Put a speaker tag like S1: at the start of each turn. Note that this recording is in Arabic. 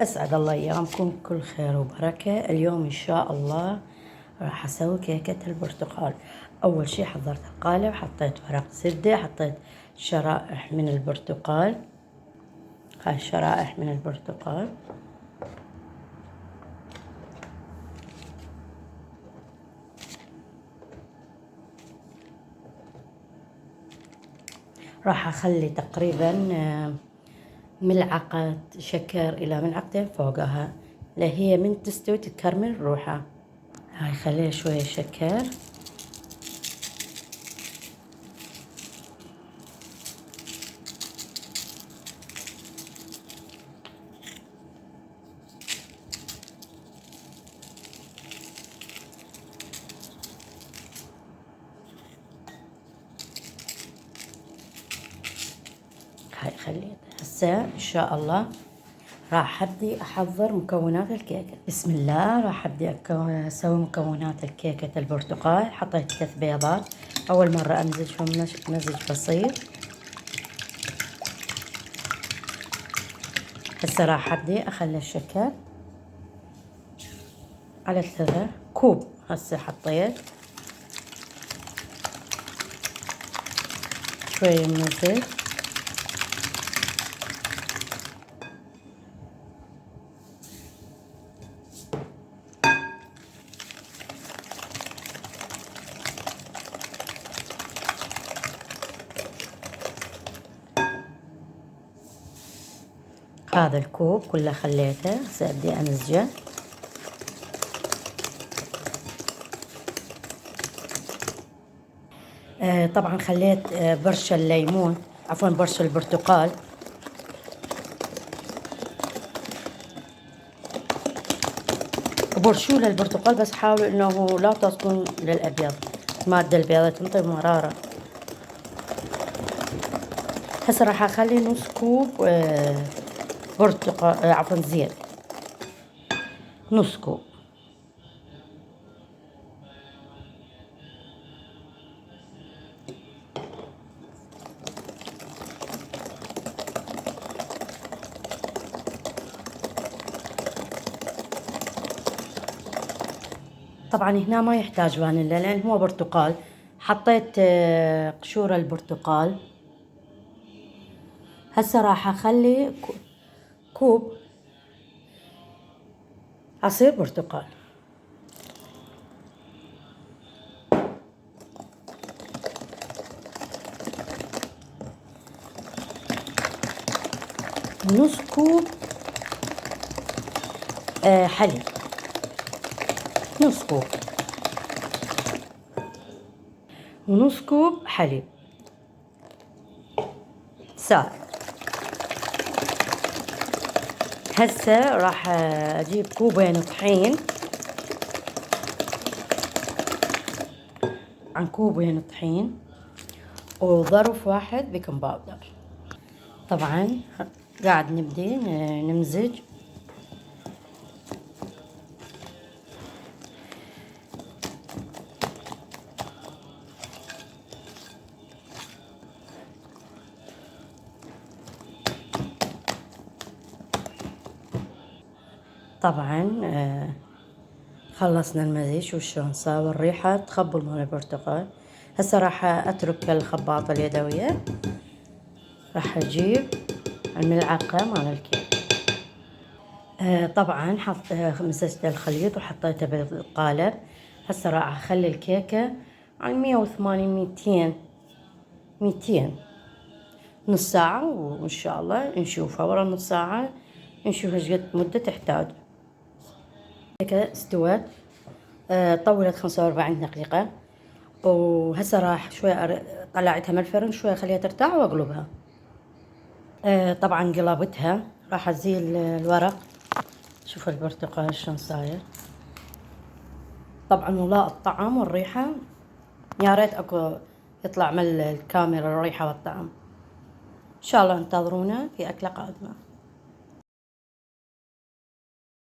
S1: أسعد الله أيامكم بكل خير وبركة. اليوم إن شاء الله راح أسوي كيكة البرتقال. أول شي حضرت القالب، حطيت ورق زبدة، حطيت شرائح من البرتقال، هاي شرائح من البرتقال، راح أخلي تقريبا ملعقة شكر إلى ملعقتين فوقها، لهي من تستوي تتكرمل روحها. هاي خليها شوية شكر، هاي خليتها. هسه إن شاء الله راح أبدي أحضر مكونات الكيكة. بسم الله. راح أبدي أسوي مكونات الكيكة البرتقال. حطيت 3 بيضات، أول مرة أمزجهم مزج بسيط. هسه راح أبدي أخلي الشكر على 3 كوب. هسه حطيت شوية من الزيت، هذا الكوب كله خليته. هسه أبدي أمزجه. طبعا خليت برش الليمون، عفوا برش البرتقال، وبرشوا للبرتقال، بس حاولوا انه لا تصلون للابيض، المادة البيضاء تنطي مرارة. هسه راح اخلي نص كوب برتقال، عفوا زيت، نص كوب. طبعا هنا ما يحتاج فانيلا لان هو برتقال. حطيت قشور البرتقال. هسه راح اخلي كوب عصير برتقال، نص كوب حليب، نص كوب، ونص كوب حليب سائل. هسه راح اجيب كوبين طحين، عن كوبين طحين، وظرف واحد بيكنج باودر. طبعا قاعد نبدي نمزج. طبعا خلصنا المزيج. شوف شلون صار والريحة تخبل مال البرتقال. هسه راح اترك الخباطة اليدوية، راح اجيب الملعقة مال الكيك. طبعا مسكت الخليط وحطيته بالقالب. هسه راح اخلي الكيكة على 180 200 نص ساعة، وان شاء الله نشوفها ورا نص ساعة، نشوف ايش قد مدة تحتاج. الكيكة استوت، طولت 45 دقيقة. وهسه راح شوي طلعتها من الفرن، شوي اخليها ترتاح واقلبها. طبعا قلبتها، راح ازيل الورق. شوف البرتقال شلون صاير. طبعا ولا الطعم والريحة، يا ريت اكو يطلع من الكاميرا الريحة والطعم. ان شاء الله انتظرونا في اكلة قادمة.